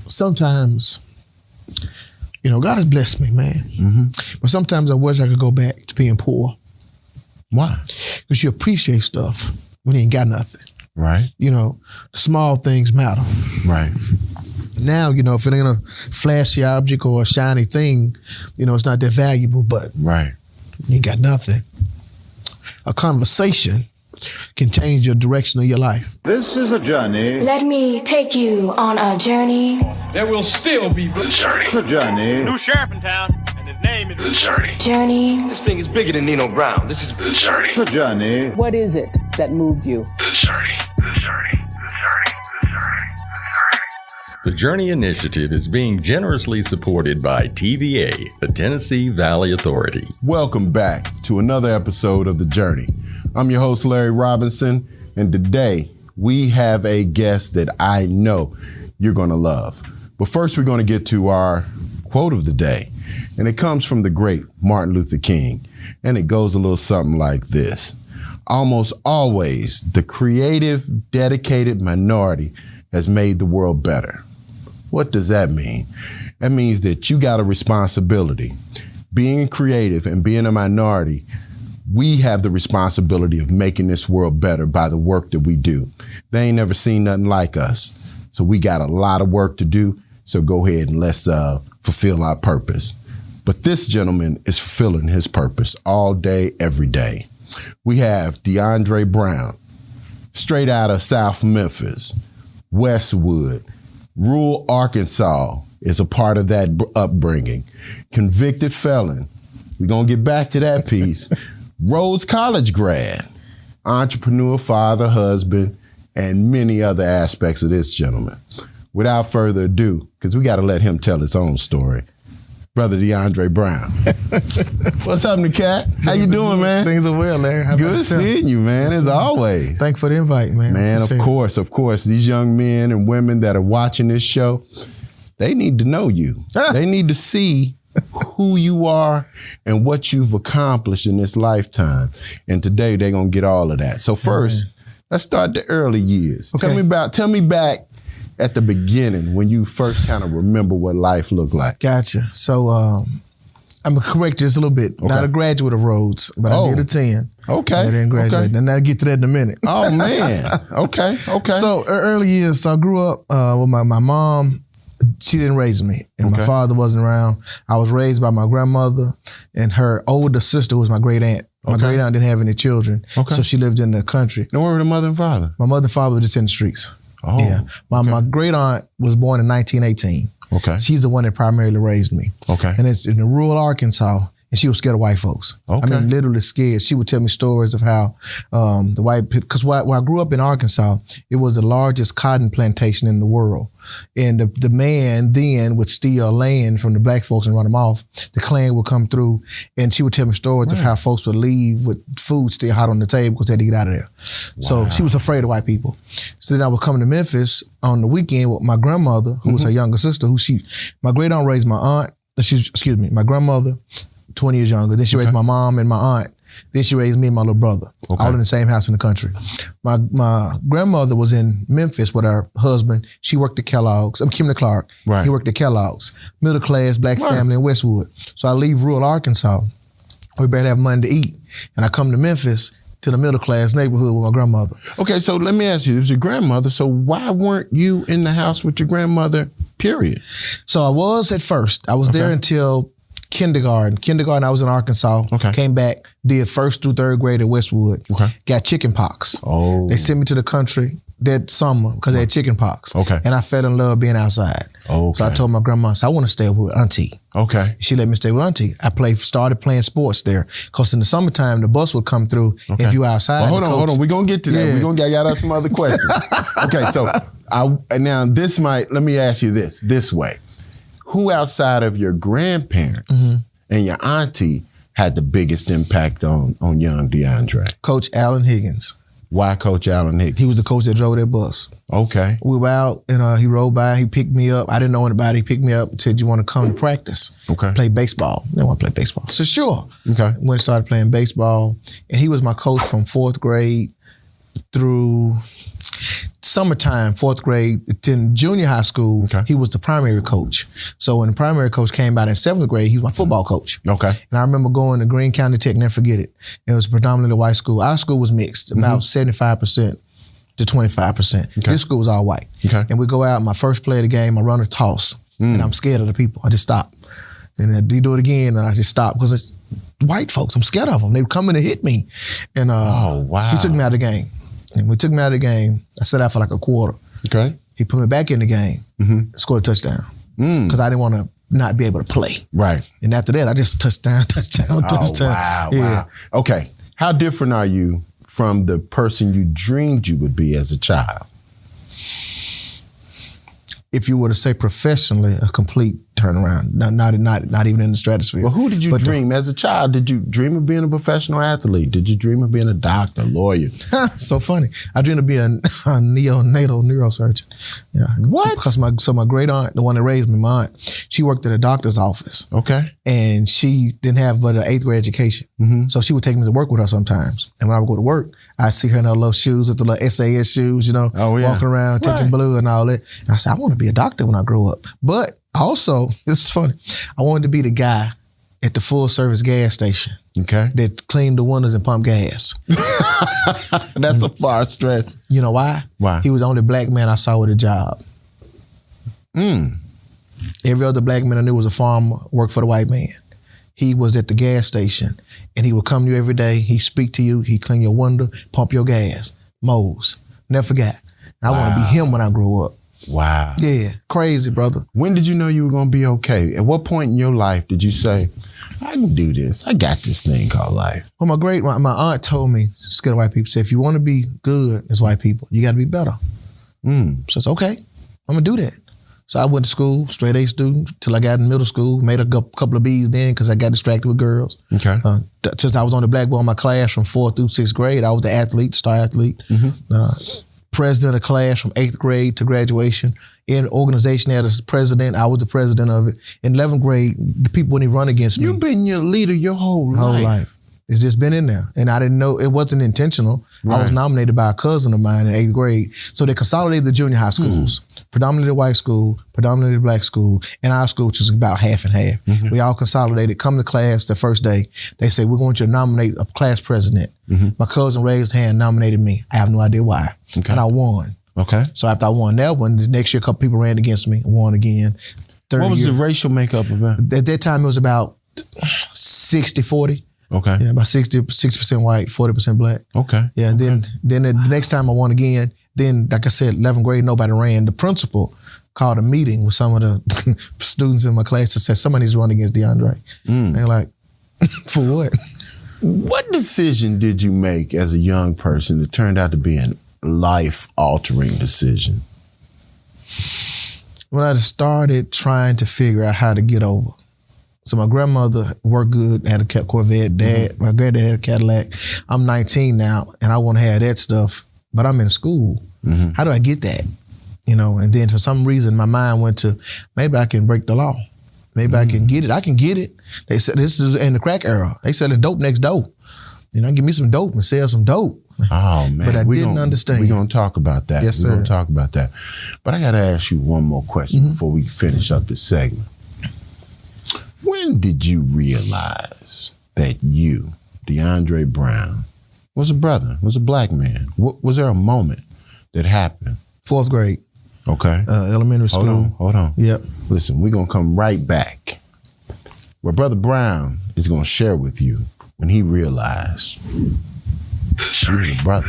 sometimes, God has blessed me, man. Mm-hmm. But sometimes I wish I could go back to being poor. Why? Because you appreciate stuff when you ain't got nothing. Right. The small things matter. Right. Now, if it ain't a flashy object or a shiny thing, it's not that valuable, but right. You ain't got nothing. A conversation can change your direction of your life. This is a journey. Let me take you on a journey. There will still be the journey. The journey. New sheriff in town, and his name is the journey. Journey. This thing is bigger than Nino Brown. This is the journey. The journey. What is it that moved you? The journey. The journey. The journey. The journey. The Journey Initiative is being generously supported by TVA, the Tennessee Valley Authority. Welcome back to another episode of The Journey. I'm your host, Larry Robinson, and today we have a guest that I know you're going to love. But first, we're going to get to our quote of the day, and it comes from the great Martin Luther King, and it goes a little something like this. Almost always, the creative, dedicated minority has made the world better. What does that mean? That means that you got a responsibility. Being creative and being a minority, we have the responsibility of making this world better by the work that we do. They ain't never seen nothing like us. So we got a lot of work to do. So go ahead and let's fulfill our purpose. But this gentleman is fulfilling his purpose all day, every day. We have DeAndre Brown, straight out of South Memphis, Westwood, rural Arkansas is a part of that upbringing. Convicted felon. We're going to get back to that piece. Rhodes College grad, entrepreneur, father, husband, and many other aspects of this gentleman. Without further ado, because we got to let him tell his own story. Brother DeAndre Brown. What's happening, Cat? How you doing, man? Things are well, Larry. How Good seeing you, man, as always. Thanks for the invite, man. Man, of course. These young men and women that are watching this show, they need to know you. They need to see who you are and what you've accomplished in this lifetime. And today they're going to get all of that. So first, let's start the early years. Okay. Tell me back at the beginning when you first kind of remember what life looked like. Gotcha. So I'm going to correct you just a little bit. Okay. Not a graduate of Rhodes, but I did attend. Okay. I didn't graduate. Okay. And I'll get to that in a minute. Oh, man. Okay. So early years, so I grew up with my mom. She didn't raise me, and my father wasn't around. I was raised by my grandmother and her older sister, who was my great aunt. My great aunt didn't have any children, so she lived in the country. And where were the mother and father? My mother and father were just in the streets. Oh, yeah. My great aunt was born in 1918. Okay. She's the one that primarily raised me. Okay. And it's in the rural Arkansas, and she was scared of white folks. Okay. I mean, literally scared. She would tell me stories of how the white, because where I grew up in Arkansas, it was the largest cotton plantation in the world. And the man then would steal land from the black folks and run them off. The Klan would come through, and she would tell me stories of how folks would leave with food still hot on the table because they had to get out of there. Wow. So she was afraid of white people. So then I would come to Memphis on the weekend with my grandmother, who was her younger sister, my great aunt raised my grandmother, 20 years younger. Then she raised my mom and my aunt. Then she raised me and my little brother, all in the same house in the country. My grandmother was in Memphis with her husband. She worked at Kellogg's. I'm Kimberly Clark. Right. He worked at Kellogg's. Middle class, black family in Westwood. So I leave rural Arkansas. We barely have money to eat. And I come to Memphis to the middle class neighborhood with my grandmother. Okay, so let me ask you, it was your grandmother, so why weren't you in the house with your grandmother, period? So I was at first. I was there until kindergarten. I was in Arkansas. Okay. Came back, did first through third grade at Westwood. Okay. Got chicken pox. Oh. They sent me to the country that summer because they had chicken pox. Okay. And I fell in love being outside. Okay. So I told my grandma, I want to stay with Auntie. Okay. She let me stay with Auntie. I started playing sports there because in the summertime, the bus would come through if you were outside. Well, hold on. We're going to get to that. We're going to get some other questions. Okay, so let me ask you this way. Who outside of your grandparents and your auntie had the biggest impact on young DeAndre? Coach Allen Higgins. Why Coach Allen Higgins? He was the coach that drove that bus. Okay. We were out and he rode by, he picked me up. I didn't know anybody. He picked me up and said, you want to come to practice? Okay. Play baseball. I didn't want to play baseball. So sure. Okay. Went and started playing baseball. And he was my coach from fourth grade through Summertime, 4th grade, in junior high school, he was the primary coach. So when the primary coach came out in 7th grade, he was my football coach. Okay. And I remember going to Greene County Tech, never forget it. It was predominantly a white school. Our school was mixed, about 75% to 25%. Okay. This school was all white. Okay. And we go out, my first play of the game, I run a toss. And I'm scared of the people. I just stop. And then they do it again, and I just stop because it's white folks. I'm scared of them. They would come in and hit me. And he took me out of the game. And when he took me out of the game, I sat out for like a quarter. Okay. He put me back in the game, scored a touchdown. Because I didn't want to not be able to play. Right. And after that, I just touchdown. Wow. Okay. How different are you from the person you dreamed you would be as a child? If you were to say professionally, a complete turnaround. Not even in the stratosphere. Well, who did you dream as a child? Did you dream of being a professional athlete? Did you dream of being a doctor, lawyer? So funny. I dreamed of being a neonatal neurosurgeon. Yeah. What? Because my great aunt, the one that raised me, my aunt, she worked at a doctor's office. Okay. And she didn't have but an 8th grade education. So she would take me to work with her sometimes. And when I would go to work, I'd see her in her little shoes with the little SAS shoes, walking around, taking blood and all that. And I said, I want to be a doctor when I grow up. But also, this is funny, I wanted to be the guy at the full service gas station. Okay. That cleaned the windows and pumped gas. That's a far stretch. You know why? Why? He was the only black man I saw with a job. Every other black man I knew was a farmer, worked for the white man. He was at the gas station, and he would come to you every day. He'd speak to you. He'd clean your window, pump your gas, mows. Never forgot. And I want to be him when I grow up. Wow. Yeah, crazy, brother. When did you know you were going to be okay? At what point in your life did you say, I can do this. I got this thing called life? Well, my aunt told me, scared of white people, said, if you want to be good as white people, you got to be better. So it's okay. I'm going to do that. So I went to school, straight A student, till I got in middle school, made a couple of B's then because I got distracted with girls. Okay. Since I was on the blackboard in my class from 4th through 6th grade, I was the athlete, star athlete. President of class from 8th grade to graduation. In organization as president, I was the president of it. In 11th grade, the people wouldn't even run against me. You've been your leader your whole life. It's just been in there. And I didn't know, it wasn't intentional. Right. I was nominated by a cousin of mine in 8th grade. So they consolidated the junior high schools. Predominantly white school, predominantly black school, and our school, which was about half and half. We all consolidated, come to class the first day. They say, we're going to nominate a class president. My cousin raised his hand, nominated me. I have no idea why. And I won. Okay. So after I won that one, the next year a couple people ran against me, won again. What was the racial makeup of that? At that time, it was about 60-40. Okay. Yeah, about 60% white, 40% black. Okay. Yeah, and then the next time I won again, then, like I said, 11th grade, nobody ran. The principal called a meeting with some of the students in my class and said, somebody needs to run against DeAndre. And they're like, for what? What decision did you make as a young person that turned out to be a life-altering decision? When I started trying to figure out how to get over. So my grandmother worked good, had a Corvette. My granddad had a Cadillac. I'm 19 now, and I want to have that stuff, but I'm in school. How do I get that? And then for some reason, my mind went to, maybe I can break the law. Maybe I can get it. I can get it. They said, this is in the crack era. They selling dope next door. Give me some dope and sell some dope. Oh, man. But I didn't understand. We're going to talk about that. Yes, sir. We're going to talk about that. But I got to ask you one more question before we finish up this segment. When did you realize that you, DeAndre Brown, was a brother, was a black man? Was there a moment that happened? 4th grade. Okay. Elementary school. Hold on. Yep. Listen, we're going to come right back where Brother Brown is going to share with you when he realized he was a brother.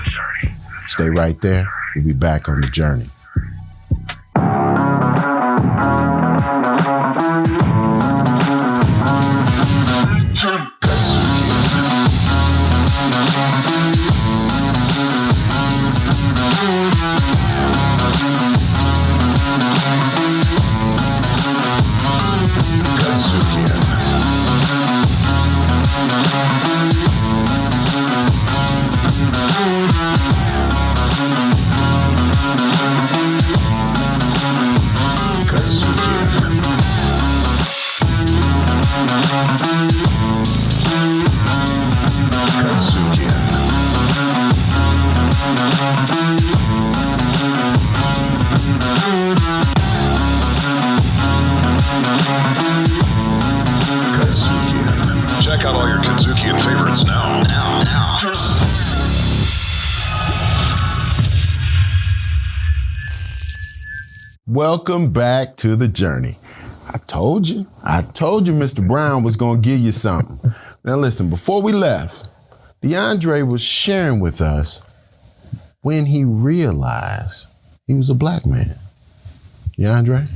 Stay right there. We'll be back on the journey. KUDZUKIAN. KUDZUKIAN favorites now. Welcome back to the journey. I told you Mr. Brown was going to give you something. Now listen, before we left, DeAndre was sharing with us when he realized he was a black man. DeAndre?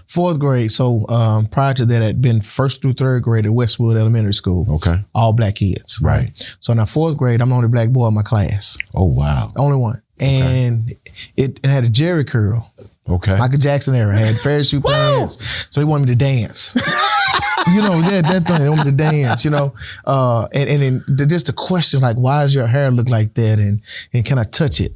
4th grade. So prior to that, I'd been 1st through 3rd grade at Westwood Elementary School. Okay. All black kids. Right. So now 4th grade, I'm the only black boy in my class. Oh, wow. Only one. And it had a Jerry curl. Okay. Michael Jackson era. Had parachute pants. So he wanted me to dance. You know, that thing, they want me to dance, you know. And then just the question, like, why does your hair look like that? And can I touch it?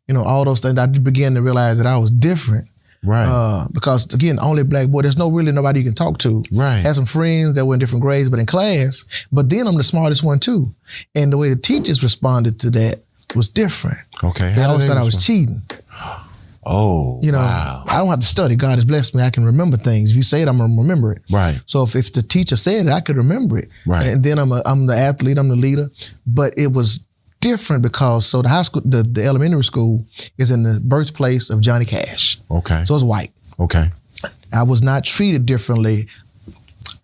You know, all those things. I began to realize that I was different. Right. Because, again, only black boy, there's nobody you can talk to. Right. Had some friends that were in different grades, but in class. But then I'm the smartest one, too. And the way the teachers responded to that was different. Okay. They always thought I was cheating. Oh, you know, wow. I don't have to study. God has blessed me. I can remember things. If you say it, I'm going to remember it. Right. So if the teacher said it, I could remember it. Right. And then I'm the athlete, I'm the leader. But it was different because, so the high school, the elementary school is in the birthplace of Johnny Cash. Okay. So it's white. Okay. I was not treated differently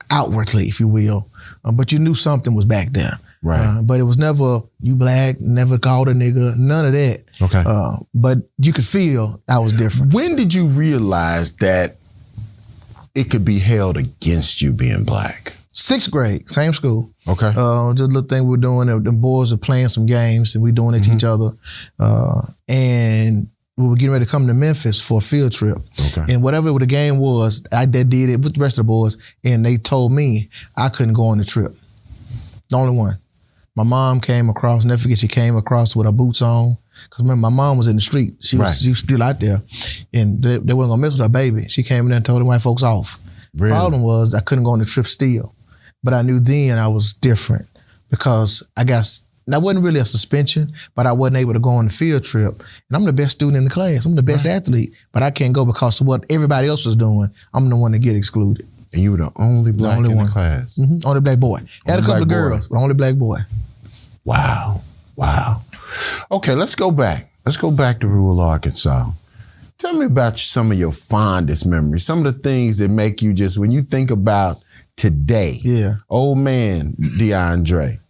outwardly, if you will. But you knew something was back there. Right. But it was never, you black, never called a nigga, none of that. Okay. But you could feel I was different. When did you realize that it could be held against you being black? 6th grade, same school. Okay. Just a little thing we were doing. The boys were playing some games and we doing it to each other. And we were getting ready to come to Memphis for a field trip. Okay. And whatever the game was, I did it with the rest of the boys. And they told me I couldn't go on the trip. The only one. My mom came across, never forget, she came across with her boots on. Because remember, my mom was in the street. She was still out there. And they weren't going to mess with her baby. She came in there and told the white folks off. Really? Problem was, I couldn't go on the trip still. But I knew then I was different because that wasn't really a suspension, but I wasn't able to go on the field trip. And I'm the best student in the class. I'm the best athlete, but I can't go because of what everybody else was doing. I'm the one that get excluded. And you were the only black in the class? Mm-hmm. Only black boy. Had a couple of girls, but only black boy. Wow. Wow. Okay, let's go back. Let's go back to rural Arkansas. Tell me about some of your fondest memories, some of the things that make you just, when you think about today, old man DeAndre,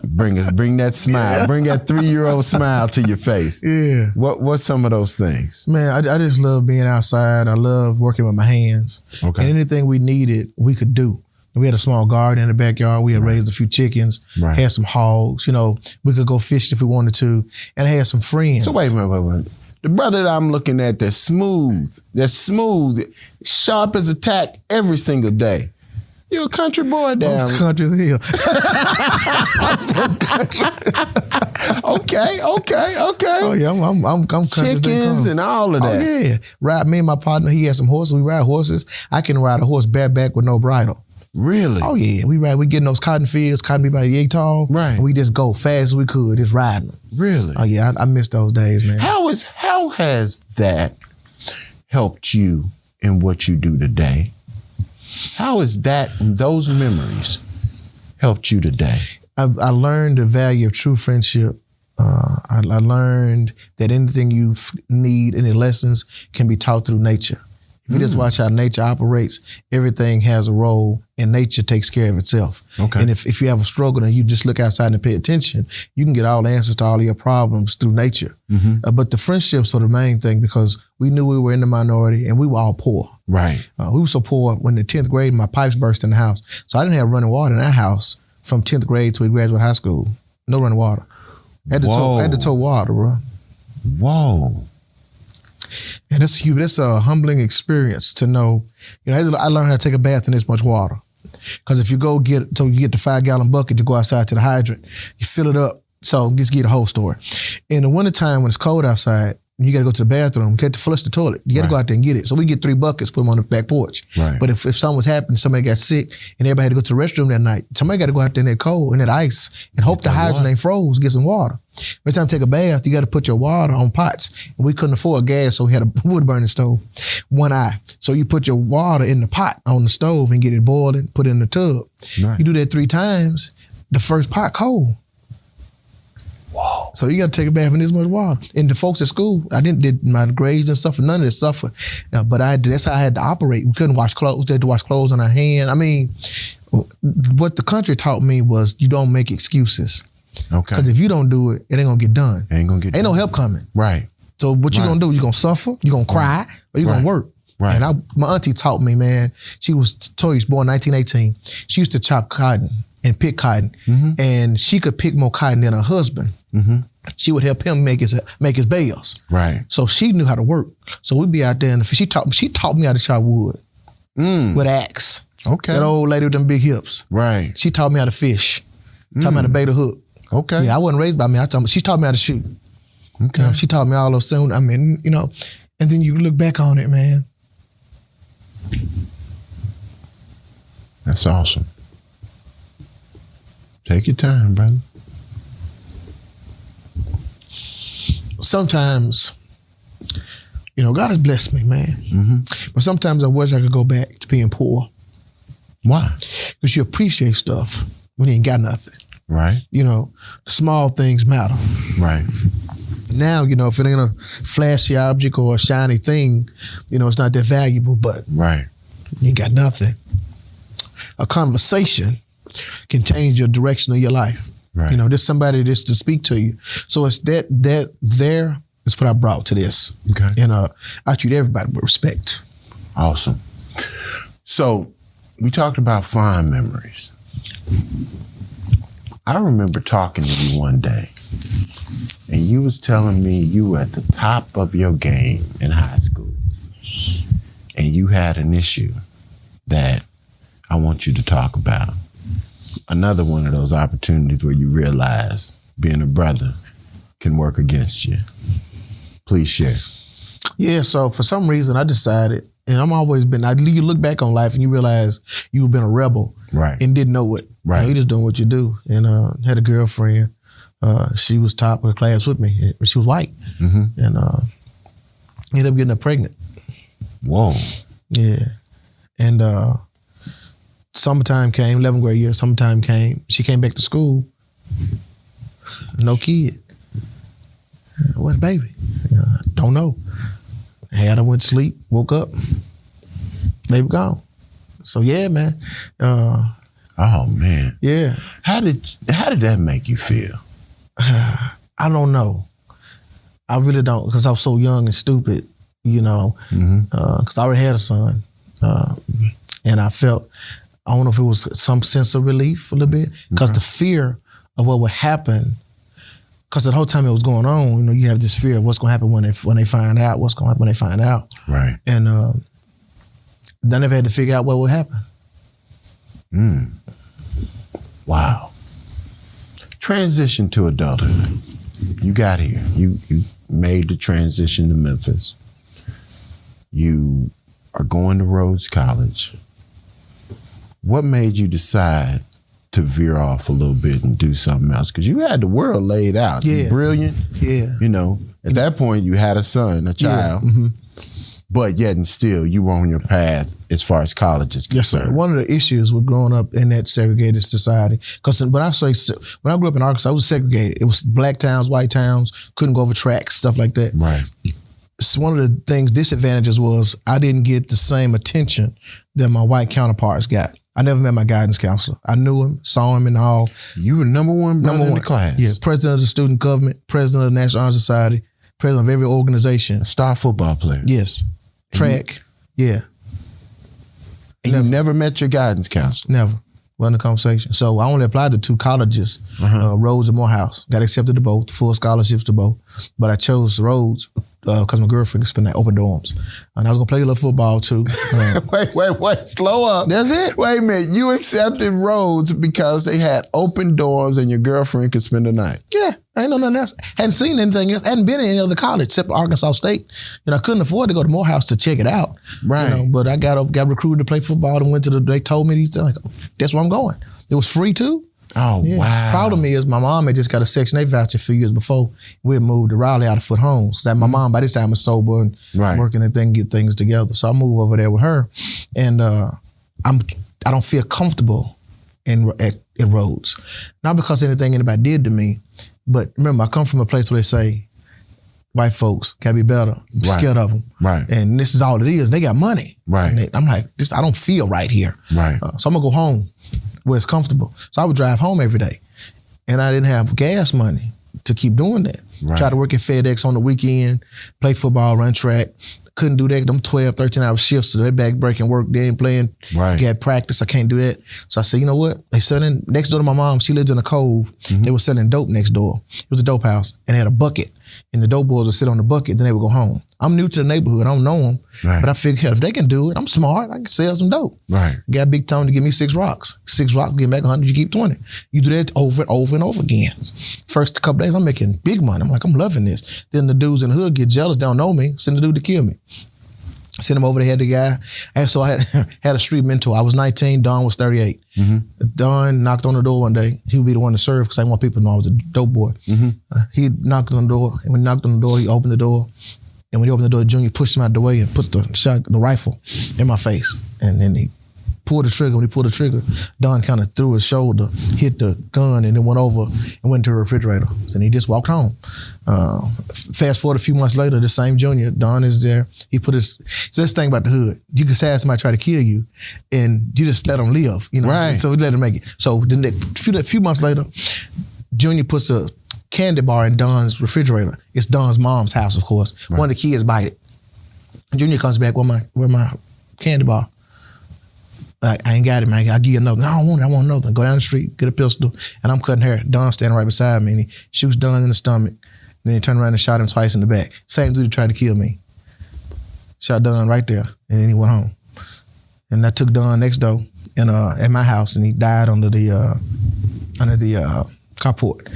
bring that smile, bring that 3-year-old smile to your face. Yeah. What's some of those things? Man, I just love being outside. I love working with my hands. Okay. And anything we needed, we could do. We had a small garden in the backyard. We had raised a few chickens, had some hogs. You know, we could go fishing if we wanted to. And I had some friends. So wait a minute. The brother that I'm looking at that's smooth, sharp as a tack every single day. You're a country boy down. Country as hell. Okay. Oh yeah, I'm country. Chickens and all of that. Oh yeah. Ride, me and my partner, he had some horses. We ride horses. I can ride a horse bareback with no bridle. Really? Oh yeah, we get in those cotton fields, cotton be about 8 tall. Right. And we just go fast as we could, just riding them. Really? Oh yeah, I miss those days, man. How has that helped you in what you do today? How has those memories helped you today? I learned the value of true friendship. I learned that anything you need, any lessons, can be taught through nature. If you just watch how nature operates, everything has a role and nature takes care of itself. Okay. And if you have a struggle and you just look outside and pay attention, you can get all the answers to all of your problems through nature. But the friendships are the main thing because we knew we were in the minority and we were all poor. Right. We were so poor when in the 10th grade, my pipes burst in the house. So I didn't have running water in our house from 10th grade to we graduated high school. No running water. I had to tow water, bro. Whoa. And that's huge. That's a humbling experience to know. You know, I learned how to take a bath in this much water. Because if you get the 5-gallon bucket, you go outside to the hydrant, you fill it up. So just get the whole story. In the wintertime when it's cold outside, and you got to go to the bathroom. You got to flush the toilet. You got to go out there and get it. So we get 3 buckets, put them on the back porch. Right. But if something was happening, somebody got sick, and everybody had to go to the restroom that night, somebody got to go out there in that cold, in that ice, and hope the hydrant ain't froze, get some water. Every time you take a bath, you got to put your water on pots. And we couldn't afford gas, so we had a wood burning stove. One eye. So you put your water in the pot on the stove and get it boiling, put it in the tub. Right. You do that 3 times, the first pot cold. Whoa. So you got to take a bath in this much water. And the folks at school, I did my grades and stuff, none of this suffered. But that's how I had to operate. We couldn't wash clothes. They had to wash clothes on our hand. I mean, what the country taught me was you don't make excuses. Okay. Because if you don't do it, it ain't gonna get done. Ain't gonna get done. Ain't no help coming. Right. So what you gonna do? You gonna suffer? You gonna cry? Or you gonna work? Right. And my auntie taught me, man. She was born 1918. She used to chop cotton and pick cotton, and she could pick more cotton than her husband. She would help him make his bales. Right. So she knew how to work. So we'd be out there, and she taught me how to chop wood with an axe. Okay. That old lady with them big hips. Right. She taught me how to fish. Taught me how to bait a hook. Okay. Yeah, I wasn't raised by me. She taught me how to shoot. Okay. You know, she taught me all those things. I mean, you know, and then you look back on it, man. That's awesome. Take your time, brother. Sometimes, you know, God has blessed me, man. But sometimes I wish I could go back to being poor. Why? Because you appreciate stuff when you ain't got nothing. Right. You know, small things matter. Right. Now, you know, if it ain't a flashy object or a shiny thing, you know, it's not that valuable, but Right. you ain't got nothing. A conversation can change your direction of your life. Right. You know, there's somebody just to speak to you. So it's that there is what I brought to this. Okay. And I treat everybody with respect. Awesome. So we talked about fond memories. I remember talking to you one day, and you was telling me you were at the top of your game in high school, and you had an issue that I want you to talk about. Another one of those opportunities where you realize being a brother can work against you. Please share. Yeah, so for some reason I decided, and I'm always been, you look back on life and you realize you've been a rebel. Right. And didn't know it. Right. You know, you just doing what you do. And had a girlfriend. She was top of the class with me. She was white. And ended up getting her pregnant. Whoa. Yeah. And summertime came, 11th grade year, summertime came. She came back to school. No kid. What baby? Don't know. Had her, went to sleep, woke up, baby gone. So yeah, man. Oh man. Yeah. How did that make you feel? I don't know. I really don't, because I was so young and stupid, you know, because I already had a son. And I felt, I don't know if it was some sense of relief a little bit, because the fear of what would happen, because the whole time it was going on, you know, you have this fear of what's going to happen when they find out, what's going to happen when they find out. Right. And then I've had to figure out what would happen. Wow. Transition to adulthood. You got here. You made the transition to Memphis. You are going to Rhodes College. What made you decide to veer off a little bit and do something else? Because you had the world laid out. Yeah. You're brilliant. Yeah. You know, at that point you had a son, a child. Yeah. But yet and still you were on your path as far as college is Yes, concerned. sir. One of the issues with growing up in that segregated society, because when I grew up in Arkansas, it was segregated. It was black towns, white towns, couldn't go over tracks, stuff like that. Right. So one of the disadvantages was I didn't get the same attention that my white counterparts got. I never met my guidance counselor. I knew him, saw him in the hall. You were number one brother in the class. Yeah, president of the student government, president of the National Honor Society, president of every organization. Star football player. Yes. Track. Yeah. And you never met your guidance counselor? Never. Wasn't a conversation. So I only applied to 2 colleges, Rhodes and Morehouse. Got accepted to both, full scholarships to both. But I chose Rhodes because my girlfriend could spend that open dorms. And I was going to play a little football too. Wait, slow up. That's it. Wait a minute, you accepted Rhodes because they had open dorms and your girlfriend could spend the night. Yeah. I ain't know nothing else. Hadn't seen anything else. Hadn't been in any other college except Arkansas State. I couldn't afford to go to Morehouse to check it out. Right. But I got recruited to play football and they told me these things. Like, that's where I'm going. It was free too. Oh, Yeah. wow. Proud of me is my mom had just got a Section 8 voucher a few years before we had moved to Raleigh out of Foot Homes. So my mom by this time was sober and working and get things together. So I moved over there with her, and I don't feel comfortable at Rhodes, not because of anything anybody did to me, but remember I come from a place where they say white folks gotta be better, be scared of them, and this is all it is. They got money, and I'm like, this I don't feel right here, so I'm gonna go home where it's comfortable. So I would drive home every day, and I didn't have gas money to keep doing that. Try to work at FedEx on the weekend, play football, run track. Couldn't do that. Them 12, 13-hour shifts, so they back breaking work. They ain't playing. Got practice. I can't do that. So I said, you know what? They selling next door to my mom. She lived in a cove. They were selling dope next door. It was a dope house, and they had a bucket. And the dope boys would sit on the bucket, then they would go home. I'm new to the neighborhood. I don't know them. But I figured, hell, if they can do it, I'm smart. I can sell some dope. Got Big Tone to give me 6 rocks. 6 rocks, give back 100, you keep 20. You do that over and over and over again. First couple days, I'm making big money. I'm like, I'm loving this. Then the dudes in the hood get jealous, they don't know me, send the dude to kill me. Sent him over there, had the guy. And so I had a street mentor. I was 19, Don was 38. Don knocked on the door one day. He would be the one to serve because I didn't want people to know I was a dope boy. He knocked on the door, and when he knocked on the door, he opened the door. And when he opened the door, Junior pushed him out the way and put the rifle in my face. And then he pulled the trigger. When he pulled the trigger, Don kind of threw his shoulder, hit the gun, and then went over and went to the refrigerator. And he just walked home. Fast forward a few months later, the same Junior, Don is there. He put his, so this thing about the hood, you can have somebody try to kill you and you just let them live, So we let them make it. So then a few months later, Junior puts a candy bar in Don's refrigerator. It's Don's mom's house, of course. One of the kids bite it. Junior comes back, where my candy bar? I ain't got it, man. I'll give you another. No, I don't want it. I want another. Go down the street, get a pistol, and I'm cutting hair. Don standing right beside me, and he shoots Don in the stomach. Then he turned around and shot him twice in the back. Same dude who tried to kill me. Shot Don right there, and then he went home. And I took Don next door at my house, and he died under the carport.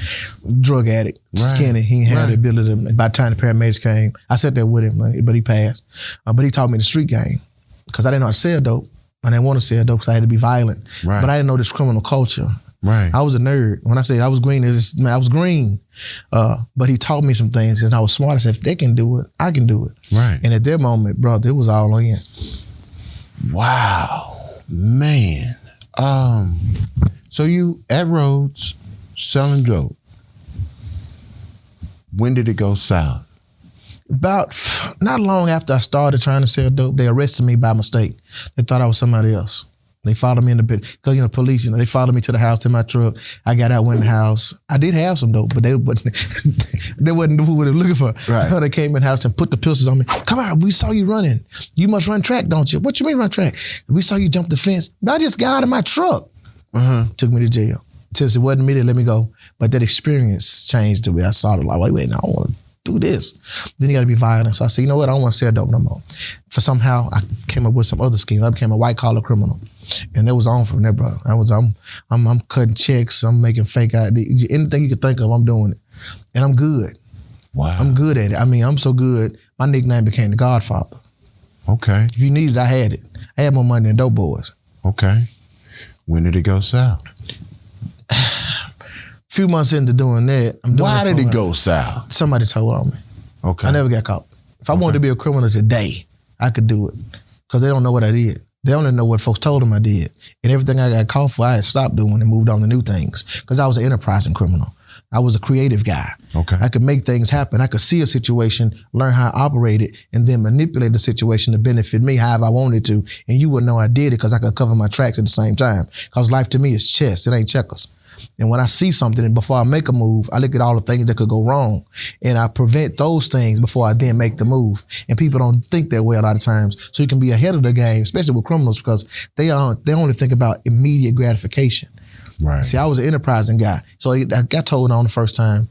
Drug addict, skinny. He ain't had the ability to, by the time the paramedics came, I sat there with him, but he passed. But he taught me the street game, because I didn't know how to sell dope. I didn't want to sell dope because I had to be violent. But I didn't know this criminal culture. I was a nerd. When I say I was green, I was green. But he taught me some things, and I was smart. I said, if they can do it, I can do it. And at that moment, bro, it was all in. Wow, man. So you at Rhodes selling dope. When did it go south? About not long after I started trying to sell dope, they arrested me by mistake. They thought I was somebody else. They followed me in the pit because police. They followed me to the house, to my truck. I got out, went in the house. I did have some dope, but they wasn't who they were looking for. They came in the house and put the pistols on me. Come on, we saw you running. You must run track, don't you? What you mean run track? We saw you jump the fence. But I just got out of my truck. Took me to jail. Since it wasn't me, they let me go. But that experience changed the way I saw it. Like, wait, no, I don't want to do this. Then you got to be violent. So I said, you know what? I don't want to sell dope no more. For somehow I came up with some other schemes. I became a white collar criminal, and that was on from there, bro. I'm cutting checks. I'm making fake ID. Anything you can think of, I'm doing it, and I'm good. Wow, I'm good at it. I mean, I'm so good. My nickname became the Godfather. Okay. If you needed, I had it. I had more money than dope boys. Okay. When did it go south? Few months into doing that, why did it go south? Somebody told on me. Okay. I never got caught. If I wanted to be a criminal today, I could do it. Because they don't know what I did. They only know what folks told them I did. And everything I got caught for, I had stopped doing and moved on to new things. Because I was an enterprising criminal. I was a creative guy. Okay. I could make things happen. I could see a situation, learn how I operate it, and then manipulate the situation to benefit me however I wanted to. And you would know I did it because I could cover my tracks at the same time. Because life to me is chess. It ain't checkers. And when I see something, and before I make a move, I look at all the things that could go wrong, and I prevent those things before I then make the move. And people don't think that way a lot of times. So you can be ahead of the game, especially with criminals, because they only think about immediate gratification. Right. See, I was an enterprising guy. So I got told on the first time,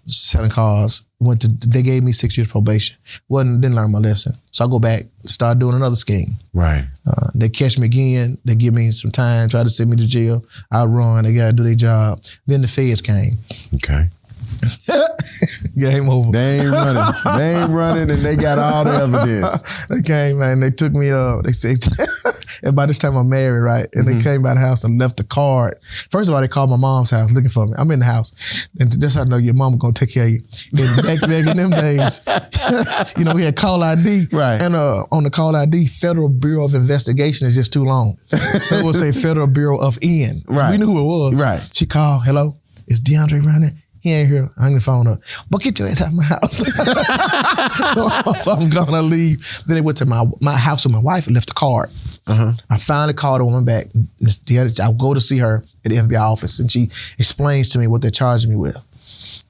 selling cars. They gave me 6 years probation. Didn't learn my lesson. So I go back, start doing another scheme. Right. They catch me again. They give me some time, try to send me to jail. I run. They got to do their job. Then the feds came. Okay. Game over. They ain't running. They ain't running, and they got all the evidence. They came, man. They took me up. They said, and by this time I'm married, right? And they came by the house and left the card. First of all, they called my mom's house looking for me. I'm in the house. And that's how I know your mama gonna take care of you. And back in them days, we had call ID. Right. And on the call ID, Federal Bureau of Investigation is just too long. So it would say Federal Bureau of N. Right. We knew who it was. Right. She called, hello, is DeAndre running? He ain't here. I hung the phone up. But get your ass out of my house. so I'm gonna leave. Then they went to my house with my wife and left the card. I finally called the woman back. I'll go to see her at the FBI office, and she explains to me what they're charging me with.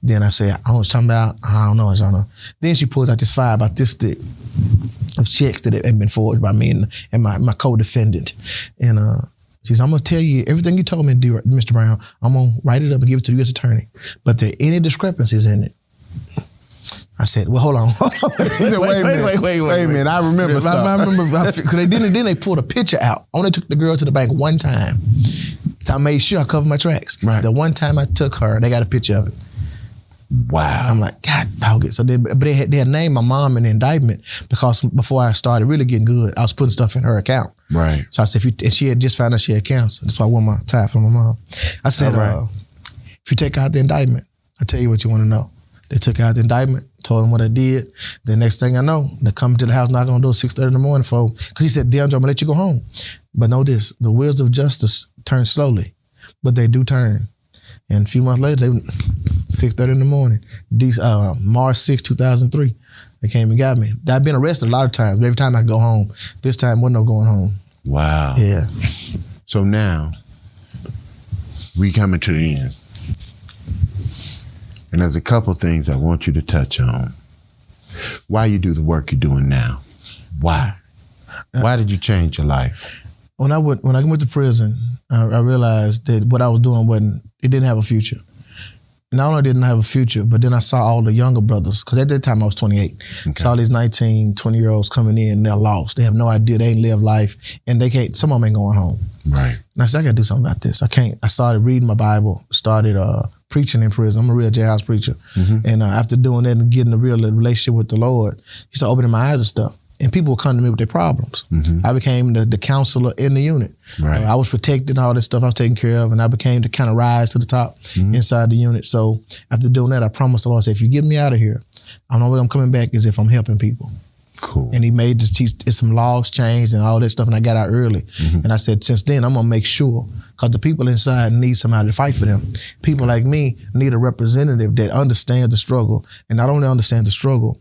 Then I said, I was talking about, I don't know. Then she pulls out this file about this thick of checks that had been forged by me and my co-defendant. And she says, I'm going to tell you everything you told me to do, Mr. Brown. I'm going to write it up and give it to the U.S. attorney. But if there are any discrepancies in it, I said, well, hold on. Wait a minute. I remember something. I remember, because then they pulled a picture out. I only took the girl to the bank one time. So I made sure I covered my tracks. Right. The one time I took her, they got a picture of it. Wow. I'm like, God, dog it. So they had named my mom in the indictment because before I started really getting good, I was putting stuff in her account. Right. So I said, and she had just found out she had cancer. That's why I won my tie from my mom. I said, if you take out the indictment, I'll tell you what you want to know. They took out the indictment, told them what I did. The next thing I know, they come to the house, knocking on the door 6:30 in the morning because he said, DeAndre, I'm gonna let you go home. But know this, the wheels of justice turn slowly, but they do turn. And a few months later, 6:30 in the morning, March 6, 2003, they came and got me. I've been arrested a lot of times, but every time I go home, this time wasn't no going home. Wow. Yeah. So now, we coming to the end. And there's a couple things I want you to touch on. Why you do the work you're doing now? Why? Why did you change your life? When I went to prison, I realized that what I was doing it didn't have a future. Not only didn't have a future, but then I saw all the younger brothers, because at that time I was 28. Okay. Saw these 19, 20-year-olds coming in, and they're lost. They have no idea, they ain't lived life, and some of them ain't going home. Right. And I said, I gotta do something about this. I started reading my Bible, started preaching in prison. I'm a real jailhouse preacher. And after doing that and getting a real relationship with the Lord, He started opening my eyes to stuff. And people would come to me with their problems. I became the counselor in the unit. Right. I was protected and all this stuff I was taking care of, and I became to kind of rise to the top inside the unit. So after doing that, I promised the Lord, I said, if you get me out of here, I know where I'm coming back is if I'm helping people. Cool. And He made some laws changed and all that stuff, and I got out early. And I said, since then, I'm gonna make sure, because the people inside need somebody to fight for them. People like me need a representative that understands the struggle, and not only understands the struggle,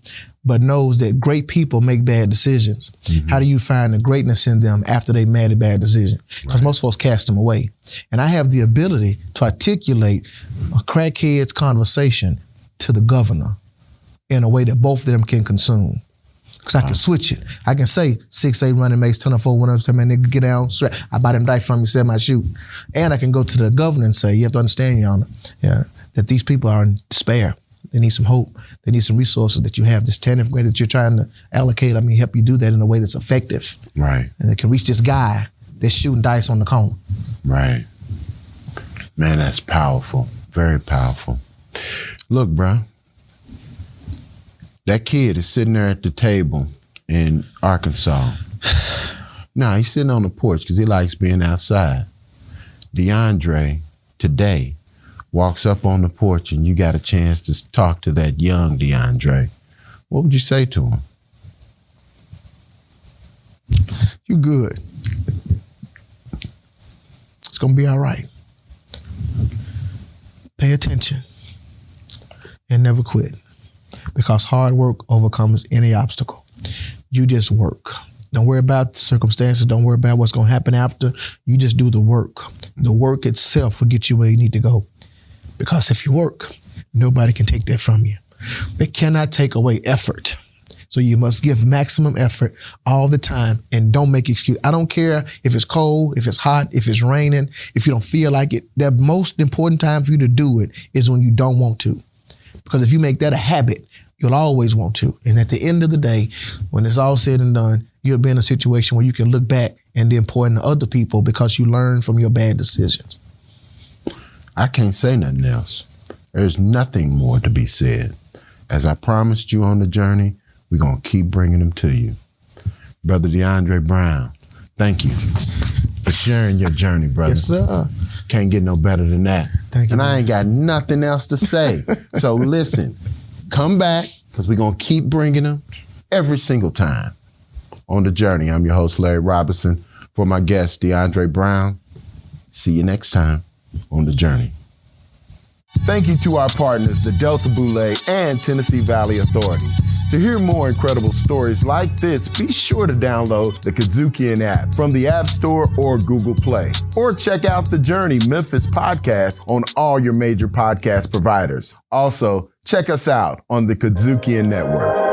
but knows that great people make bad decisions. How do you find the greatness in them after they made a bad decision? Because most folks cast them away. And I have the ability to articulate a crackhead's conversation to the governor in a way that both of them can consume. Because I can switch it. I can say 6'8" running mates, 10-4, 1 up, say, man, nigga, get down, straight. I buy them dice from you, sell my shoot. And I can go to the governor and say, you have to understand, Your Honor, that these people are in despair. They need some hope. They need some resources that you have, this TANF grade that you're trying to allocate. Help you do that in a way that's effective. Right. And they can reach this guy that's shooting dice on the corner. Right. Man, that's powerful. Very powerful. Look, bro. That kid is sitting there at the table in Arkansas. Nah, he's sitting on the porch because he likes being outside. DeAndre, today, walks up on the porch and you got a chance to talk to that young DeAndre. What would you say to him? You good. It's gonna be all right. Pay attention and never quit, because hard work overcomes any obstacle. You just work. Don't worry about the circumstances. Don't worry about what's gonna happen after. You just do the work. The work itself will get you where you need to go. Because if you work, nobody can take that from you. They cannot take away effort. So you must give maximum effort all the time and don't make excuses. I don't care if it's cold, if it's hot, if it's raining, if you don't feel like it. The most important time for you to do it is when you don't want to. Because if you make that a habit, you'll always want to. And at the end of the day, when it's all said and done, you'll be in a situation where you can look back and then pour into other people because you learn from your bad decisions. I can't say nothing else. There's nothing more to be said. As I promised you on the journey, we're going to keep bringing them to you. Brother DeAndre Brown, thank you for sharing your journey, brother. Yes, sir. Can't get no better than that. Thank you. And man. I ain't got nothing else to say. So listen, come back because we're going to keep bringing them every single time. On the journey, I'm your host, Larry Robinson. For my guest, DeAndre Brown. See you next time on the journey. Thank you to our partners, the Delta Boulay and Tennessee Valley Authority. To hear more incredible stories like this, be sure to download the KUDZUKIAN app from the App Store or Google Play. Or check out the Journey Memphis podcast on all your major podcast providers. Also, check us out on the KUDZUKIAN Network.